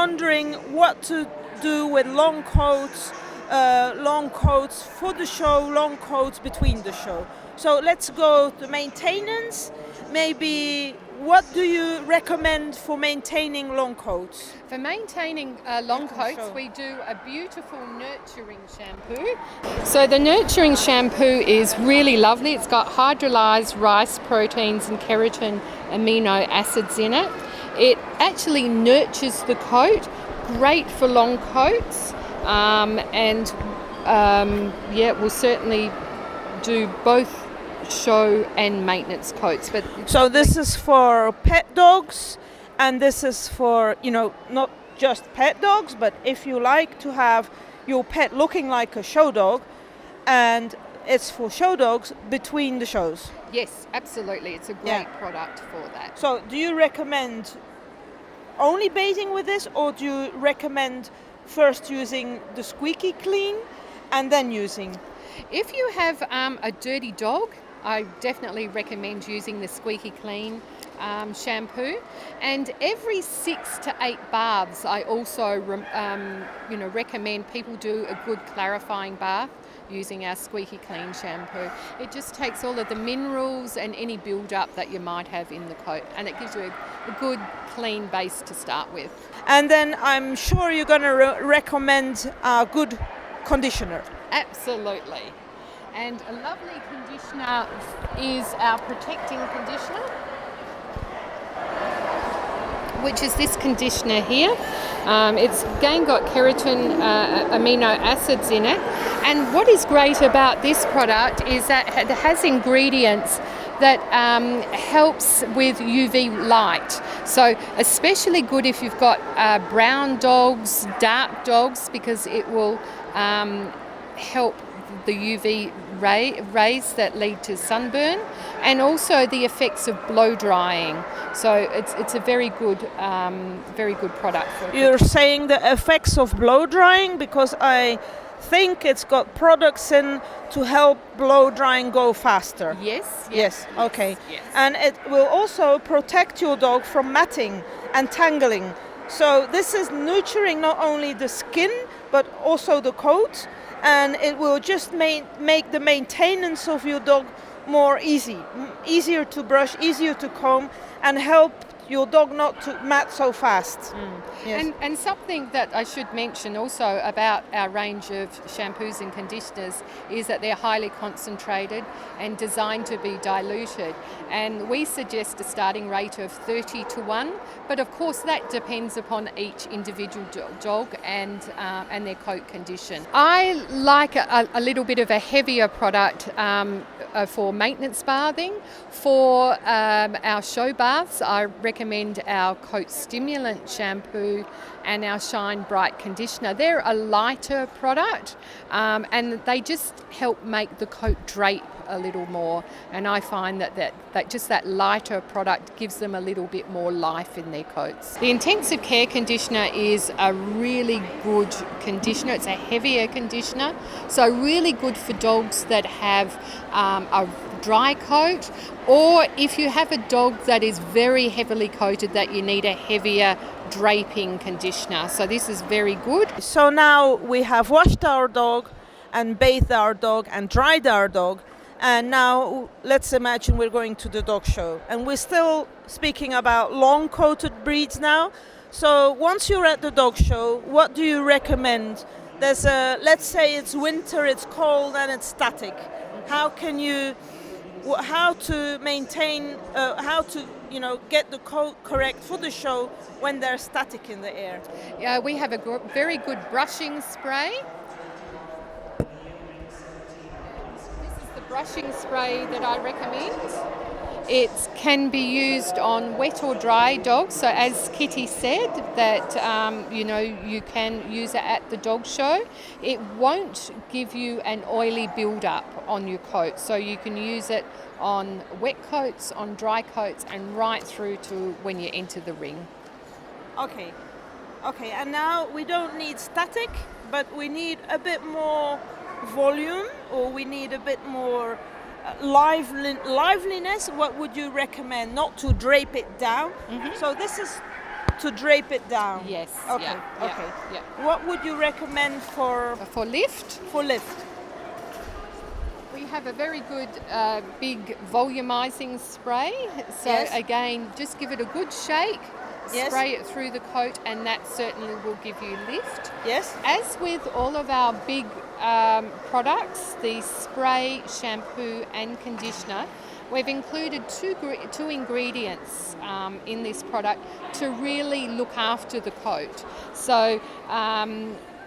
wondering what to do with long coats for the show, long coats between the show. So let's go to maintenance. Maybe what do you recommend for maintaining long coats? For maintaining long coats, we do a beautiful nurturing shampoo. So the nurturing shampoo is really lovely. It's got hydrolyzed rice proteins and keratin amino acids in it. It actually nurtures the coat, great for long coats, we'll certainly do both show and maintenance coats. But so this is for pet dogs, and this is for, not just pet dogs, but if you like to have your pet looking like a show dog, and it's for show dogs between the shows. Yes, absolutely. It's a great product for that. So do you recommend only baiting with this, or do you recommend first using the squeaky clean and then using? If you have a dirty dog, I definitely recommend using the squeaky clean shampoo. And every 6 to 8 baths, I also recommend people do a good clarifying bath using our squeaky clean shampoo. It just takes all of the minerals and any build-up that you might have in the coat, and it gives you a good clean base to start with. And then I'm sure you're going to recommend a good conditioner. Absolutely. And a lovely conditioner is our protecting conditioner, which is this conditioner here. It's again got keratin amino acids in it. And what is great about this product is that it has ingredients that helps with UV light. So especially good if you've got brown dogs, dark dogs, because it will help the UV rays that lead to sunburn, and also the effects of blow drying. So it's a very good product. You're saying the effects of blow drying, because I think it's got products in to help blow drying go faster. Yes. Okay. Yes. And it will also protect your dog from matting and tangling. So this is nurturing not only the skin but also the coat, and it will just make the maintenance of your dog more easier to brush, easier to comb, and help your dog not to mat so fast. Yes. And something that I should mention also about our range of shampoos and conditioners is that they're highly concentrated and designed to be diluted. And we suggest a starting rate of 30:1, but of course that depends upon each individual dog and their coat condition. I like a little bit of a heavier product for maintenance bathing. For our show baths, I recommend our Coat Stimulant shampoo and our Shine Bright conditioner. They're a lighter product, and they just help make the coat drape a little more, and I find that just that lighter product gives them a little bit more life in their coats. The intensive care conditioner is a really good conditioner. It's a heavier conditioner, so really good for dogs that have a dry coat, or if you have a dog that is very heavily coated that you need a heavier draping conditioner. So this is very good. So now we have washed our dog and bathed our dog and dried our dog, and now let's imagine we're going to the dog show, and we're still speaking about long coated breeds now. So once you're at the dog show, what do you recommend? Let's say it's winter, it's cold and it's static. How to maintain, get the coat correct for the show when they're static in the air? Yeah, we have a very good brushing spray. This is the brushing spray that I recommend. It can be used on wet or dry dogs. So as Kitty said, that you can use it at the dog show. It won't give you an oily build-up on your coat. So you can use it on wet coats, on dry coats, and right through to when you enter the ring. Okay, and now we don't need static, but we need a bit more volume, or we need a bit more liveliness. What would you recommend? Not to drape it down. Mm-hmm. So this is to drape it down. Yes. Okay. Yeah, Okay. Yeah. What would you recommend for For lift, we have a very good big volumizing spray. So Yes. again, just give it a good shake, Yes. spray it through the coat, and that certainly will give you lift. Yes. As with all of our big products, the spray, shampoo and conditioner, we've included two ingredients in this product to really look after the coat. So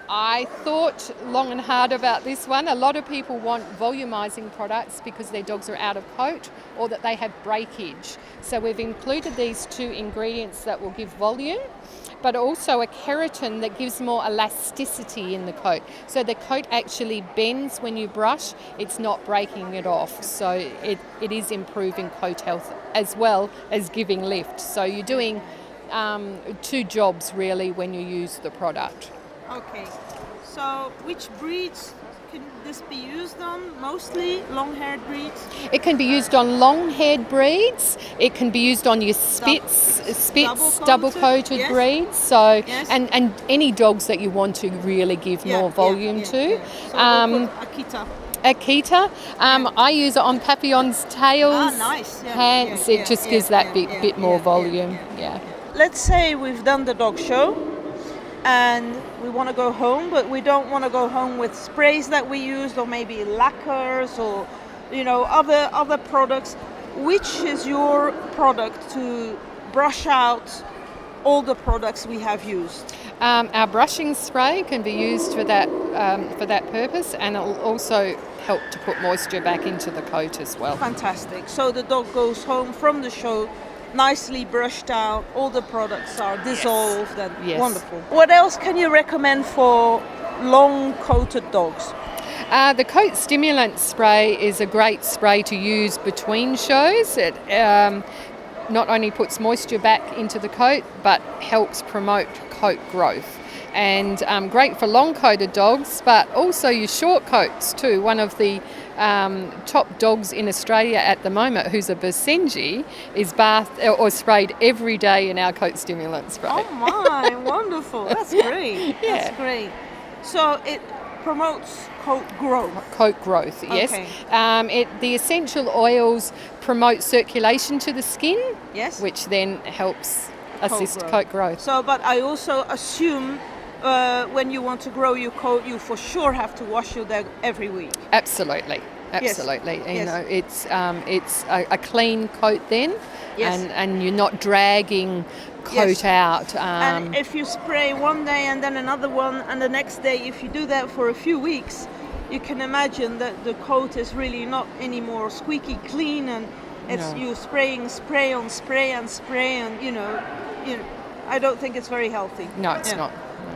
I thought long and hard about this one. A lot of people want volumizing products because their dogs are out of coat or that they have breakage. So we've included these two ingredients that will give volume, but also a keratin that gives more elasticity in the coat. So the coat actually bends when you brush, it's not breaking it off. So it is improving coat health as well as giving lift. So you're doing two jobs really when you use the product. Okay. So which breeds can this be used on? Mostly long-haired breeds? It can be used on long-haired breeds. It can be used on your Spitz, double-coated yes. breeds. So Yes. and any dogs that you want to really give more volume to. Yeah. So we'll put Akita. Akita, I use it on Papillon's tails, Nice. Yeah, hands. yeah, It just yeah, gives that yeah, bit more yeah, volume. yeah. Let's say we've done the dog show and we want to go home, but we don't want to go home with sprays that we used or maybe lacquers or other products. Which is your product to brush out all the products we have used? Our brushing spray can be used for that purpose, and it'll also help to put moisture back into the coat as well. Fantastic. So the dog goes home from the show nicely brushed out, all the products are dissolved and wonderful. What else can you recommend for long-coated dogs? The coat stimulant spray is a great spray to use between shows. It not only puts moisture back into the coat, but helps promote coat growth. And great for long-coated dogs, but also your short coats too. One of the top dogs in Australia at the moment, who's a Bersenji, is bathed or sprayed every day in our coat stimulant spray. Oh my, wonderful! That's great. Yeah. That's great. So it promotes coat growth. Coat growth, yes. Okay. The essential oils promote circulation to the skin, Yes. which then helps assist coat growth. So, but I also assume when you want to grow your coat, you for sure have to wash your dog every week. Absolutely. Yes. You know, it's a clean coat then, Yes. and you're not dragging coat out. And if you spray one day and then another one, and the next day, if you do that for a few weeks, you can imagine that the coat is really not anymore squeaky clean, and it's you spraying spray on spray and spray, and I don't think it's very healthy. No, it's not.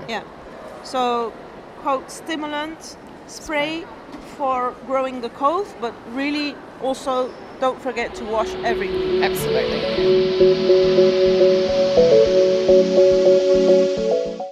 Yeah. So, coat stimulant spray for growing the coat, but really also don't forget to wash every week. Absolutely.